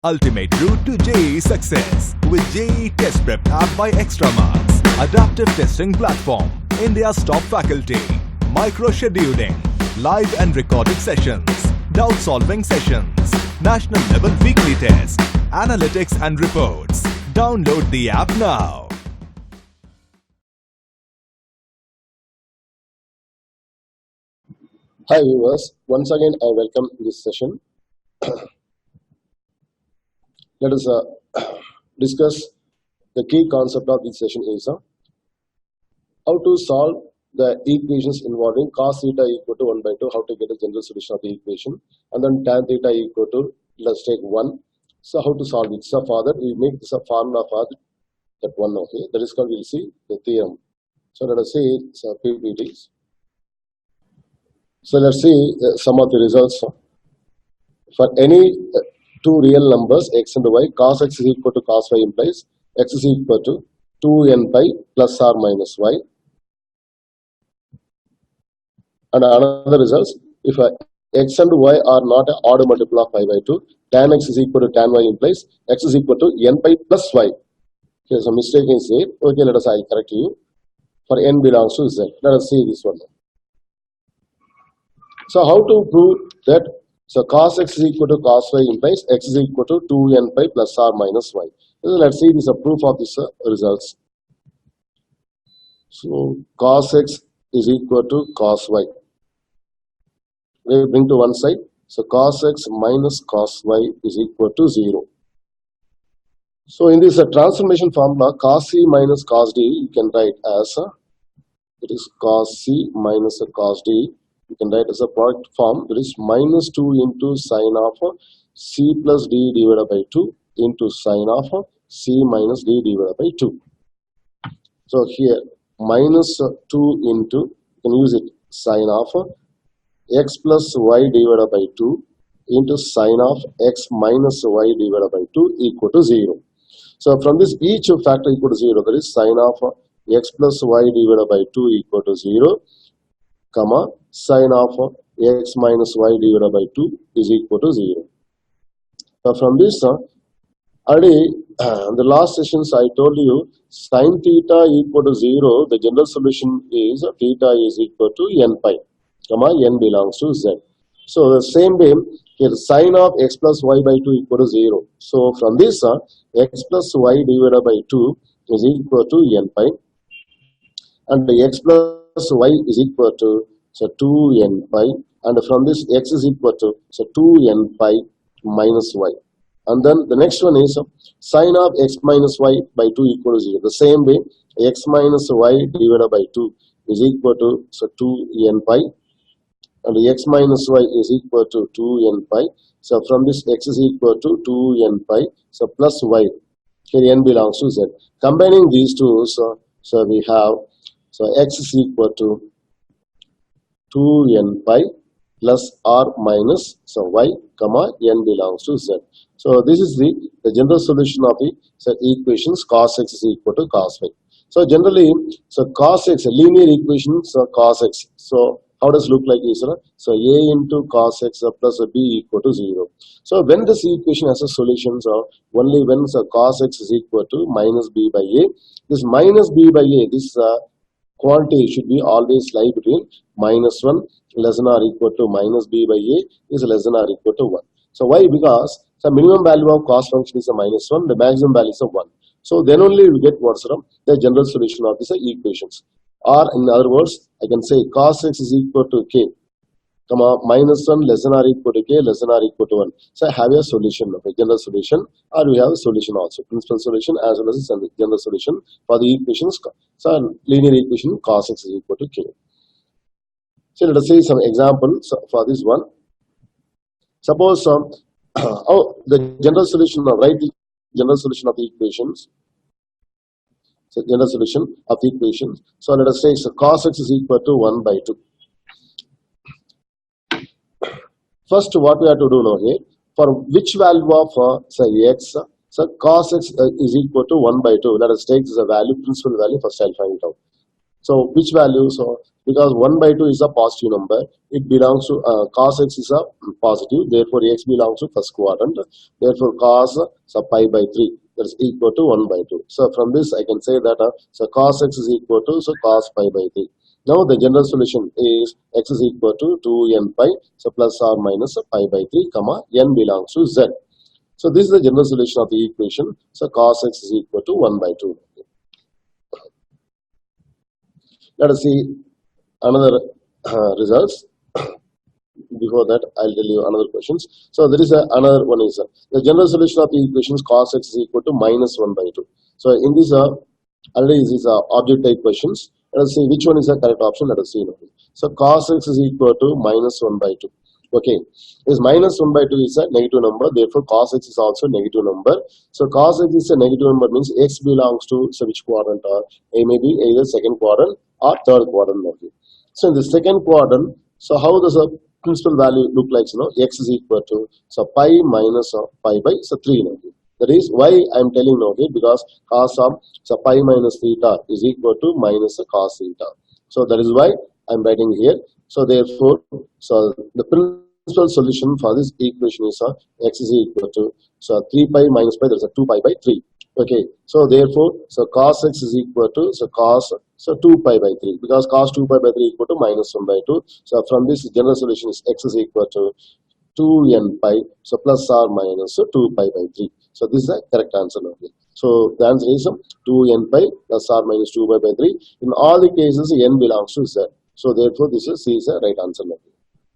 ultimate route to JEE success with JEE Test Prep app by Extramarks, adaptive testing platform, India's top faculty, micro-scheduling, live and recorded sessions, doubt-solving sessions, national level weekly tests, analytics and reports. Download the app now. Hi viewers, once again I welcome this session. Let us discuss the key concept of this session is how to solve the equations involving cos theta equal to 1 by 2, how to get a general solution of the equation, and then tan theta equal to, let's take 1. So how to solve it? So for that we make this a formula for that one, okay, that is called, we'll see the theorem. So let us see PPTs. So let's see some of the results. For any two real numbers x and y, cos x is equal to cos y implies x is equal to 2n pi plus or minus y. And another results, if x and y are not an odd multiple of pi by 2, tan x is equal to tan y implies x is equal to n pi plus y. Okay, so mistake is here. Okay, let us, I'll correct you. For n belongs to z. Let us see this one. So how to prove that? So cos x is equal to cos y implies x is equal to 2n pi plus or minus y. So let's see this proof of this results. So cos x is equal to cos y. We bring to one side. So cos x minus cos y is equal to 0. So in this transformation formula, cos c minus cos d, you can write as it is cos c minus cos d. You can write as a product form, that is minus 2 into sine of c plus d divided by 2 into sine of c minus d divided by 2. So here minus 2 into, you can use it, sine of x plus y divided by 2 into sine of x minus y divided by 2 equal to 0. So from this each factor equal to 0, that is sine of x plus y divided by 2 equal to 0, comma sine of x minus y divided by 2 is equal to 0. So from this, already in the last sessions I told you sine theta equal to 0, the general solution is theta is equal to n pi, comma n belongs to z. So the same way here sine of x plus y by 2 equal to 0. So from this x plus y divided by 2 is equal to n pi, and the x plus y is equal to 2n pi, and from this x is equal to 2n pi minus y. And then the next one is sine of x minus y by 2 equal to 0. The same way x minus y divided by 2 is equal to 2n pi, and the x minus y is equal to 2n pi. So from this x is equal to 2n pi, so plus y. Here n belongs to z. Combining these two, so we have, so x is equal to 2n pi plus or minus, so y, comma n belongs to z. So this is the general solution of the equations cos x is equal to cos y. So generally, so cos x, a linear equation, so cos x. So how does it look like this? So a into cos x plus b equal to 0. So when this equation has a solution, so only when cos x is equal to minus b by a, this minus b by a, this quantity should be always lie between minus 1 less than or equal to minus b by a is less than or equal to 1. So why? Because the minimum value of cos function is a minus 1, the maximum value is a 1. So then only we get what's the general solution of these equations. Or in other words, I can say cos x is equal to k, comma minus 1 less than or equal to k less than or equal to 1. So I have a solution, a general solution, or we have a solution also, principal solution as well as a general solution for the equations. So linear equation cos x is equal to k. So let us see some examples for this one. Suppose the general solution, write the general solution of the equations. So general solution of the equations. So let us say so cos x is equal to 1 by 2. First, what we have to do now here, for which value of say x, so cos x is equal to 1 by 2. Let us take this a value, principal value, first I'll find it out. So which value? So because 1 by 2 is a positive number, it belongs to cos x is a positive, therefore x belongs to first quadrant, therefore cos so pi by 3 that is equal to 1 by 2. So from this I can say that so cos x is equal to so cos pi by 3. Now the general solution is x is equal to 2n pi, so plus or minus pi by 3 comma n belongs to z. So this is the general solution of the equation. So cos x is equal to 1 by 2. Let us see another results. Before that, I'll tell you another questions. So there is another one is the general solution of the equations cos x is equal to minus 1 by 2. So in this already this is object type questions. Let us see which one is the correct option. Let us see now. So cos x is equal to minus 1 by 2. Okay, this minus 1 by 2 is a negative number, therefore cos x is also a negative number. So cos x is a negative number means x belongs to so which quadrant, or a may be either second quadrant or third quadrant. Okay. So in the second quadrant, so how does a principal value look like? You know, x is equal to so pi minus pi by so 3. Okay. That is why I am telling now, okay, because cos of so pi minus theta is equal to minus cos theta. So that is why I am writing here. So therefore, so the principal solution for this equation is x is equal to so 3 pi minus pi, there is a 2 pi by 3. Okay, so therefore, so cos x is equal to so cos so 2 pi by 3, because cos 2 pi by 3 equal to minus 1 by 2. So from this general solution is x is equal to 2n pi, so plus or minus 2 pi by 3. So this is the correct answer. Okay. So the answer is 2n pi plus or minus 2 pi by 3. In all the cases, n belongs to z. So therefore, this is C is the right answer.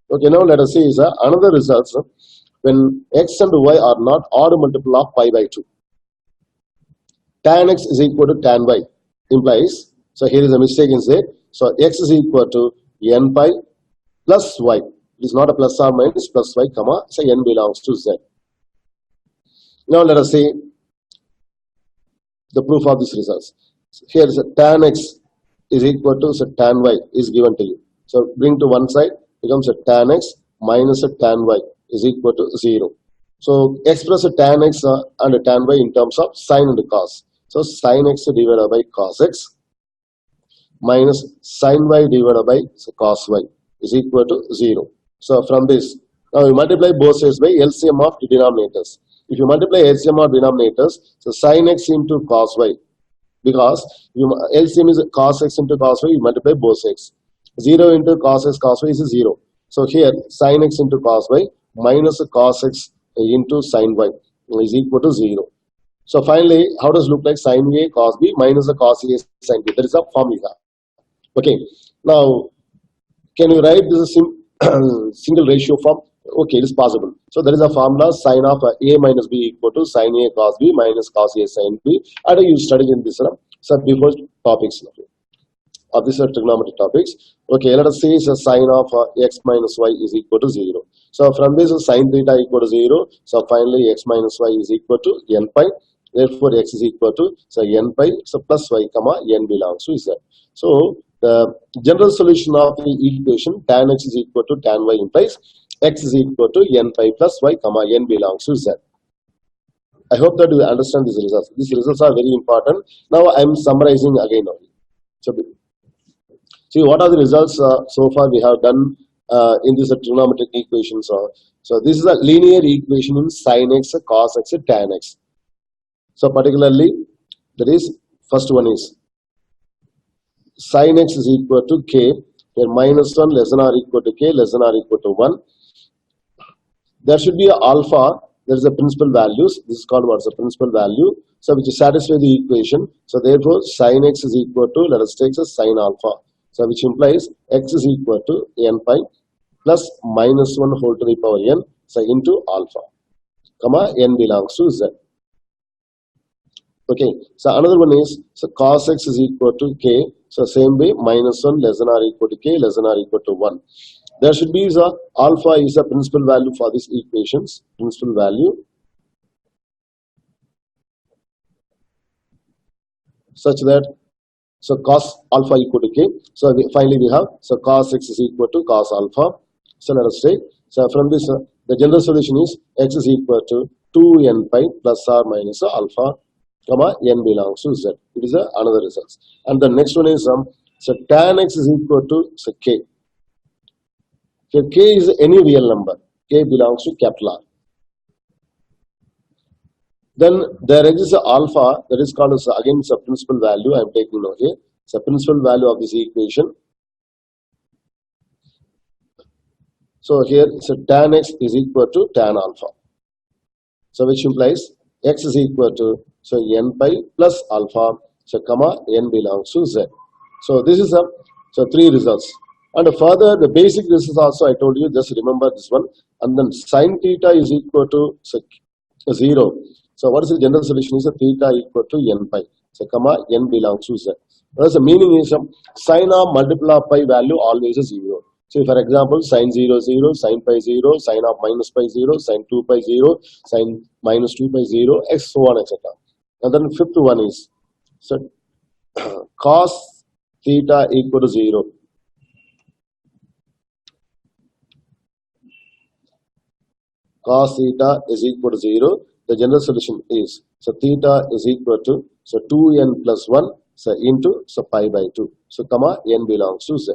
Okay, now let us see is another results when x and y are not odd multiple of pi by 2. Tan x is equal to tan y implies, so here is a mistake in say, so x is equal to n pi plus y. It is not a plus or minus, plus y comma, so n belongs to z. Now let us see the proof of these results. Here is a tan x is equal to so tan y is given to you. So bring to one side, becomes a tan x minus a tan y is equal to 0. So express a tan x and a tan y in terms of sine and cos. So sine x divided by cos x minus sine y divided by so cos y is equal to 0. So from this, now you multiply both sides by LCM of the denominators. If you multiply LCM of denominators, so sine x into cos y, because LCM is cos x into cos y, you multiply both sides. 0 into cos x cos y is 0. So here sin x into cos y minus cos x into sin y is equal to 0. So finally, how does it look like? Sin a cos b minus the cos a sin b. That is a formula. Okay. Now, can you write this single ratio form? Okay, it is possible. So there is a formula sin of a minus b equal to sin a cos b minus cos a sin b. And you studied in this before topics of this trigonometric topics. Okay, let us see so sin of x minus y is equal to 0. So from this sin theta equal to 0. So finally x minus y is equal to n pi. Therefore x is equal to so n pi so plus y comma n belongs to z. So the general solution of the equation tan x is equal to tan y implies x is equal to n pi plus y comma n belongs to z. I hope that you understand these results. These results are very important. Now I am summarizing again. So see what are the results so far we have done in this trigonometric equations. So this is a linear equation in sin x, cos x, tan x. So particularly, there is first one is sin x is equal to k, where minus 1 less than or equal to k less than or equal to 1. There should be a alpha. There is a principal values. This is called what's the principal value. So which satisfy the equation. So therefore, sin x is equal to, let us take a sin alpha. So which implies x is equal to n pi plus minus 1 whole to the power n, so into alpha, comma n belongs to z. Okay, so another one is so cos x is equal to k. So same way minus 1 less than or equal to k less than or equal to 1. There should be a alpha is a principal value for these equations. Principal value such that so cos alpha equal to k. So finally we have so cos x is equal to cos alpha. So let us take. So from this the general solution is x is equal to 2n pi plus or minus alpha, comma n belongs to z. It is another result. And the next one is So tan x is equal to so k. Here k is any real number. K belongs to capital R. Then there exists a alpha that is called as again a principal value. I am taking now here. So principal value of this equation. So here so tan x is equal to tan alpha. So which implies x is equal to so n pi plus alpha. So comma n belongs to z. So this is a so three results. And further the basic results also I told you, just remember this one. And then sine theta is equal to so 0. So what is the general solution is a theta equal to n pi. So comma n belongs to z. Whereas the meaning is sine of multiple of pi value always is 0. So for example sine 0 0, sine pi 0, sine of minus pi 0, sine 2 pi 0, sine minus 2 pi 0, x so on etc. And then fifth one is so cos theta equal to 0. Cos theta is equal to 0. The general solution is so theta is equal to so 2n plus 1 so into so pi by 2. So comma n belongs to z.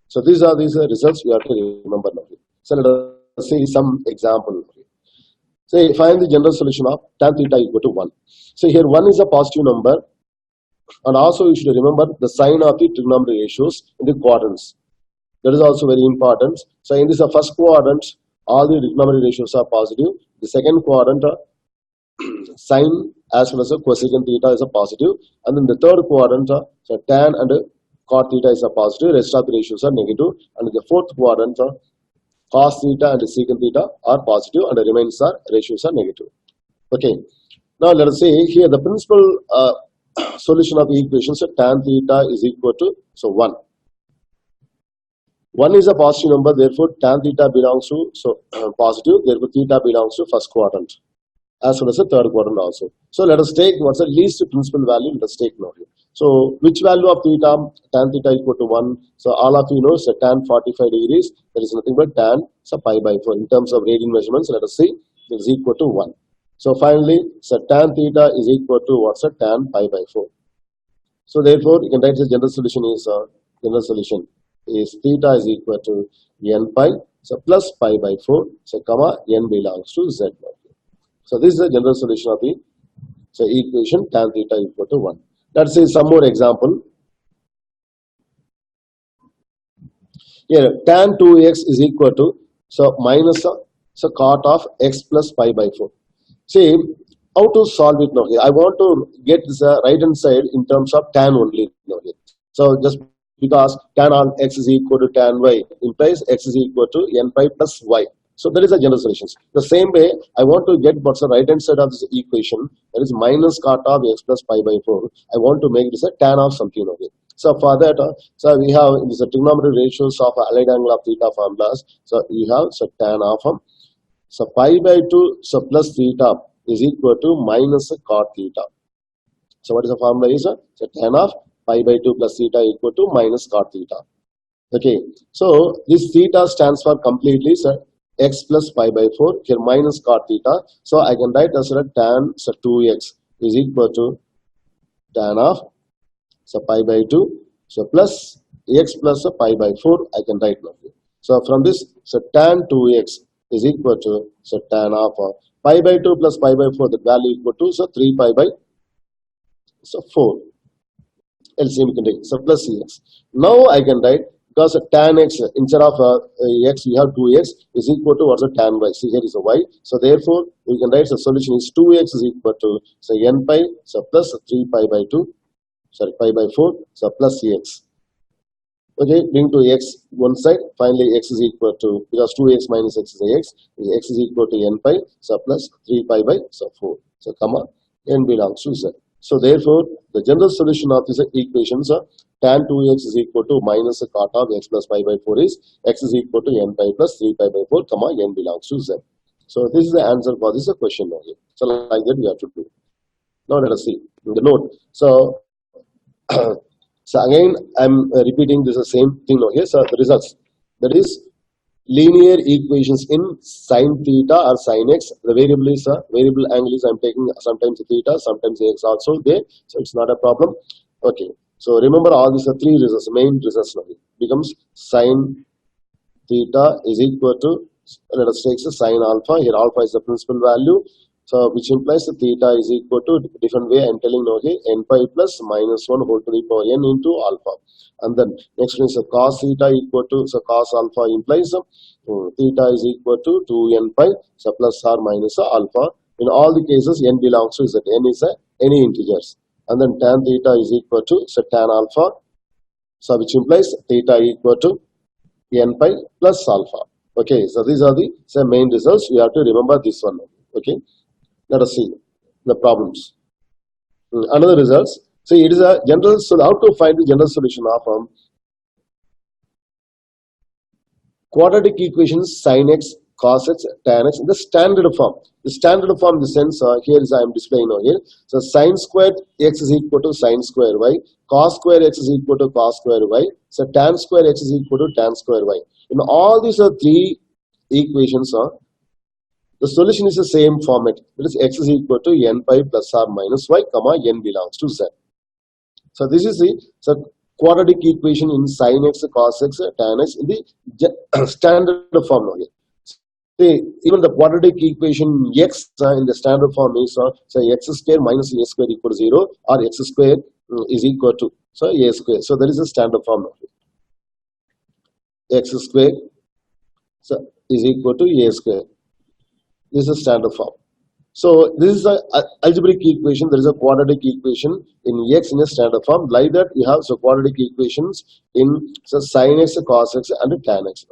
So these are results we have to remember now. So let us see some example. Say find the general solution of tan theta equal to 1. So here 1 is a positive number, and also you should remember the sign of the trigonometric ratios in the quadrants. That is also very important. So in this first quadrant, all the trigonometric ratios are positive. The second quadrant, sine as well as a cosecant theta is a positive, and then the third quadrant, so tan and cot theta is a positive. Rest of the ratios are negative, and in the fourth quadrant, cos theta and secant theta are positive, and the remains are ratios are negative. Okay. Now let us say here the principal solution of the equation. So tan theta is equal to so 1. 1 is a positive number, therefore tan theta belongs to so positive, therefore theta belongs to first quadrant as well as the third quadrant also. So let us take what's the least principal value. Let us take now here. So which value of theta? Tan theta equal to 1. So all of you know so tan 45 degrees, that is nothing but tan so pi by 4. In terms of radian measurements, let us see it is equal to 1. So finally so tan theta is equal to what's a tan pi by 4. So therefore you can write the general solution is theta is equal to n pi so plus pi by 4 so comma n belongs to z. So this is the general solution of the so equation tan theta equal to 1. Let's see some more example. Here tan 2x is equal to so minus so cot of x plus pi by 4. See how to solve it now here. I want to get this right hand side in terms of tan only now here. So just because tan on x is equal to tan y implies x is equal to n pi plus y. So that is the general solutions. The same way, I want to get what's the right hand side of this equation, that is minus cot of x plus pi by 4. I want to make this a tan of something over here. So for that, so we have this trigonometric ratios of allied angle of theta formulas. So we have so tan of so pi by 2 so plus theta is equal to minus cot theta. So what is the formula is so tan of pi by 2 plus theta equal to minus cot theta. Okay, so this theta stands for completely x plus pi by 4, here minus cot theta. So I can write as tan so 2x is equal to tan of so pi by 2 so plus x plus pi by 4 I can write now. So from this so tan 2x is equal to so tan of pi by 2 plus pi by 4, the value equal to so 3 pi by so 4. LCM we can take so plus cx. Now I can write because tan x instead of x we have 2x is equal to what's a tan y. See here is a y. So therefore we can write the solution is 2x is equal to so n pi so plus 3 pi by 2 sorry pi by 4 so plus cx. Okay, bring to x one side. Finally x is equal to, because 2x minus x is x is equal to n pi so plus 3 pi by so 4. So comma n belongs to z. So therefore the general solution of this equations tan 2x is equal to minus cot of x plus pi by 4 is x is equal to n pi plus 3 pi by 4 comma n belongs to z. So this is the answer for this question now here. So like that we have to do. Now let us see in the note. So so again I'm repeating this same thing now here. So the results, that is linear equations in sine theta or sine x. The variable is variable angle is I'm taking sometimes theta, sometimes x also there. So it's not a problem. Okay. So remember all these are three results, main results now. It becomes sine theta is equal to, let us take the sine alpha. Here alpha is the principal value. So which implies the theta is equal to, different way I'm telling now, okay, n pi plus minus 1 whole to the power n into alpha. And then next one is the cos theta equal to, so cos alpha implies theta is equal to 2n pi, so plus or minus alpha. In all the cases, n belongs to z, n is any integers. And then tan theta is equal to, so tan alpha, so which implies theta equal to n pi plus alpha. Okay, so these are the main results. We have to remember this one. Okay, let us see the problems. Another results. So it is a general. So how to find the general solution of quadratic equations sin x, cos x, tan x in the standard form. The standard form in the sense here is I am displaying now here. So sin squared x is equal to sin square y, cos square x is equal to cos square y, so tan square x is equal to tan square y. In all these three equations, the solution is the same format. That is x is equal to n pi plus or minus y, comma n belongs to z. So this is the quadratic equation in sin x, cos x, tan x in the standard form now here. Even the quadratic equation x in the standard form is x square minus a square equal to 0, or x square is equal to a square. So there is a standard form now. X square is equal to a square. This is a standard form. So this is an algebraic equation. There is a quadratic equation in x in a standard form. Like that, you have quadratic equations in sin x, cos x, and tan x.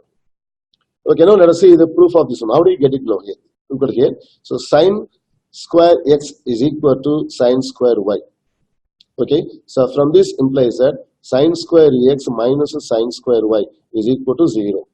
Okay, now let us see the proof of this one. How do you get it now here? Look at here. So sin square x is equal to sin square y. Okay, so from this implies that sin square x minus sin square y is equal to 0.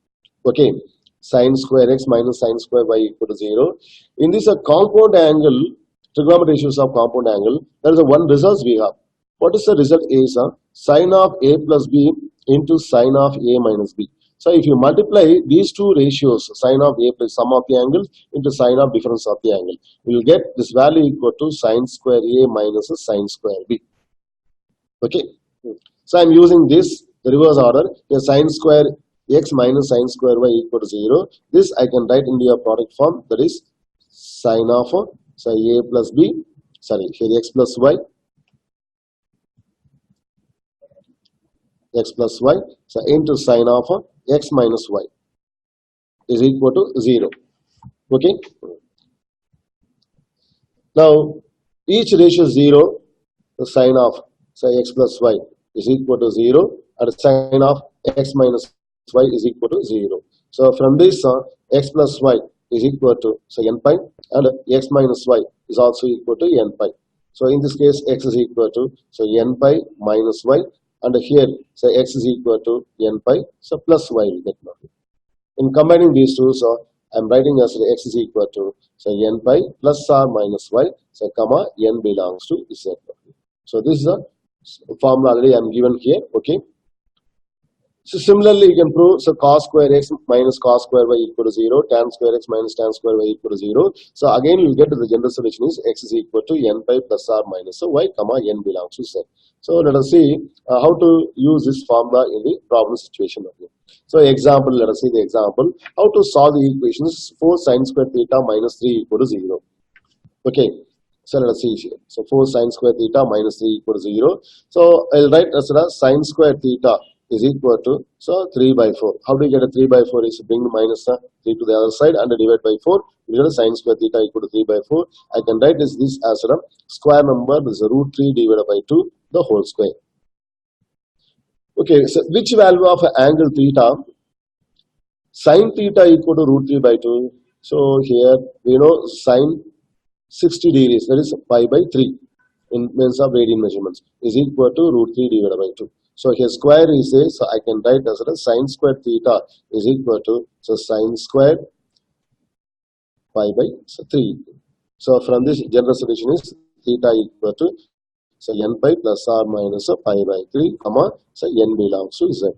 Okay, sin square x minus sin square y equal to 0. In this compound angle, trigonometric ratios of compound angle, there is one result we have. What is the result? Is sine of a plus b into sine of a minus b. So if you multiply these two ratios, sine of a plus sum of the angles into sine of difference of the angle, we will get this value equal to sine square a minus sine square b. Okay, so I am using this, the reverse order, sine square x minus sine square y equal to 0. This I can write in the product form, that is sine of a plus b, here x plus y, x plus y, so into sine of x minus y is equal to 0. Okay. Now each ratio is 0. The sine of x plus y is equal to 0, and sine of x minus y is equal to 0. So from this x plus y is equal to n pi, and x minus y is also equal to n pi. So in this case x is equal to n pi minus y, and here x is equal to n pi, so plus y will get now. In combining these two, I am writing as x is equal to n pi plus or minus y, comma n belongs to z. So this is a formula already I am given here. Okay. So similarly, you can prove cos square x minus cos square y equal to 0, tan square x minus tan square y equal to 0. So again, you will get to the general solution is x is equal to n pi plus or minus y, comma n belongs to z. So let us see how to use this formula in the problem situation. So example, let us see the example. How to solve the equations 4 sin square theta minus 3 equal to 0. Okay. So let us see here. So 4 sin square theta minus 3 equal to 0. So I'll write as sin square theta is equal to 3 by 4. How do you get a 3 by 4? Is bring minus 3 to the other side and divide by 4. You get a sin square theta equal to 3 by 4. I can write this as a square number, this is root 3 divided by 2, the whole square. Okay, so which value of angle theta? Sin theta equal to root 3 by 2. So here we know sin 60 degrees, that is pi by 3 in terms of radian measurements, is equal to root 3 divided by 2. So here square is so I can write as a sin square theta is equal to sin square pi by 3. So from this general solution is theta equal to n pi plus or minus pi by 3, comma n belongs to z.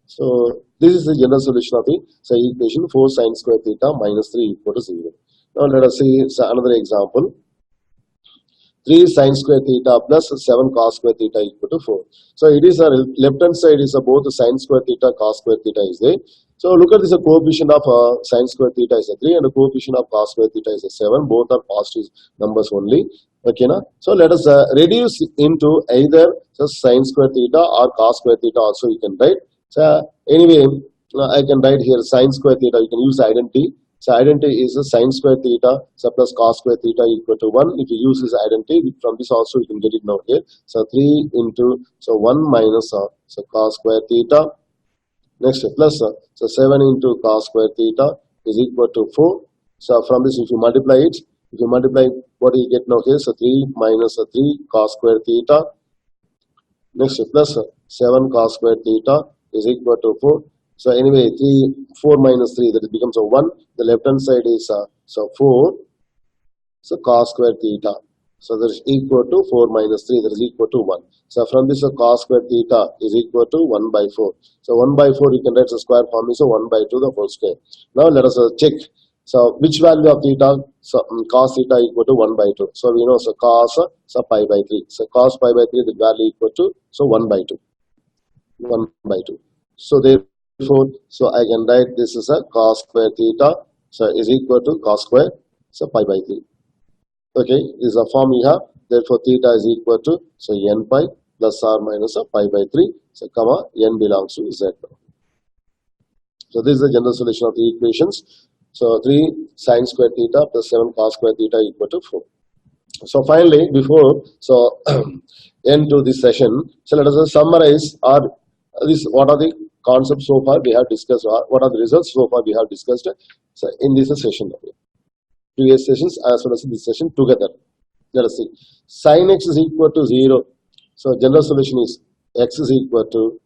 So this is the general solution of the equation 4 sin square theta minus 3 equal to 0. Now let us see another example. 3 sine square theta plus 7 cos square theta equal to 4. So it is a left hand side is both sine square theta, cos square theta is there. So look at this, a coefficient of sine square theta is a 3 and the coefficient of cos square theta is a 7. Both are positive numbers only. Okay, na? So let us reduce into either sine square theta or cos square theta also you can write. So anyway, I can write here sine square theta. You can use identity. So identity is sine square theta plus cos square theta equal to 1. If you use this identity, from this also you can get it now here. So 3 into 1 minus cos square theta. Next plus 7 into cos square theta is equal to 4. So from this, if you multiply it, what do you get now here? So 3 minus 3 cos square theta. Next plus 7 cos square theta is equal to 4. So anyway, 4 minus 3, that becomes a 1. The left hand side is 4. So cos square theta. So that is equal to 4 minus 3, that is equal to 1. So from this, cos square theta is equal to 1 by 4. So 1 by 4, you can write the square form is 1 by 2 the whole square. Now let us check. So which value of theta? So cos theta equal to 1 by 2. So we know cos pi by 3. So cos pi by 3, the value equal to 1 by 2. 1 by 2. So therefore, so I can write this is a cos square theta. So is equal to cos square pi by 3. Okay, this is a form we have. Therefore, theta is equal to n pi plus or minus pi by 3. So comma n belongs to z. So this is the general solution of the equations. So 3 sine square theta plus 7 cos square theta equal to 4. So finally, before end to this session, so let us summarize what are the concepts so far we have discussed, or what are the results so far we have discussed in this session. Previous sessions as well as this session together. Let us see. Sin x is equal to 0. So general solution is x is equal to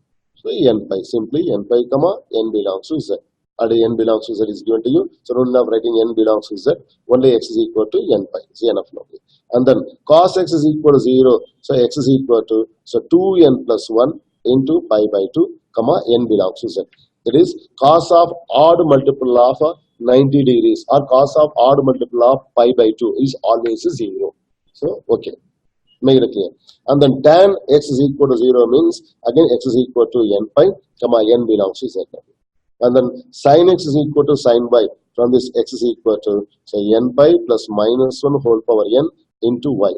n pi. Simply n pi comma n belongs to z. And n belongs to z is given to you. So no need of writing n belongs to z. Only x is equal to n pi. It's enough now. And then cos x is equal to 0. So x is equal to 2n plus 1 into pi by 2 comma n belongs to z. That is cos of odd multiple of 90 degrees or cos of odd multiple of pi by 2 is always 0. So okay, make it clear. And then tan x is equal to 0 means again x is equal to n pi comma n belongs to z. And then sin x is equal to sin y. From this x is equal to n pi plus minus 1 whole power n into y.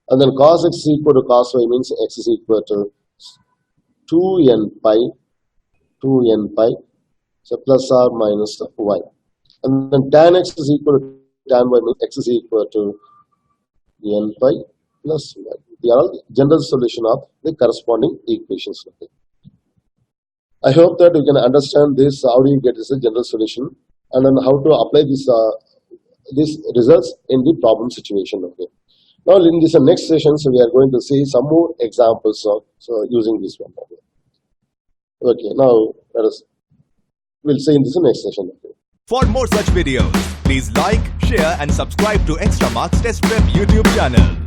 And then cos x is equal to cos y means x is equal to 2n pi so plus or minus y. And then tan x is equal to tan y means x is equal to n pi plus y. They are all the general solution of the corresponding equations. I hope that you can understand this, how do you get this general solution, and then how to apply this these results in the problem situation. Okay. Now in this next session, so we are going to see some more examples of using this one. Okay. Now we'll see in this next session. Okay. For more such videos, please like, share and subscribe to Extramarks Test Prep YouTube channel.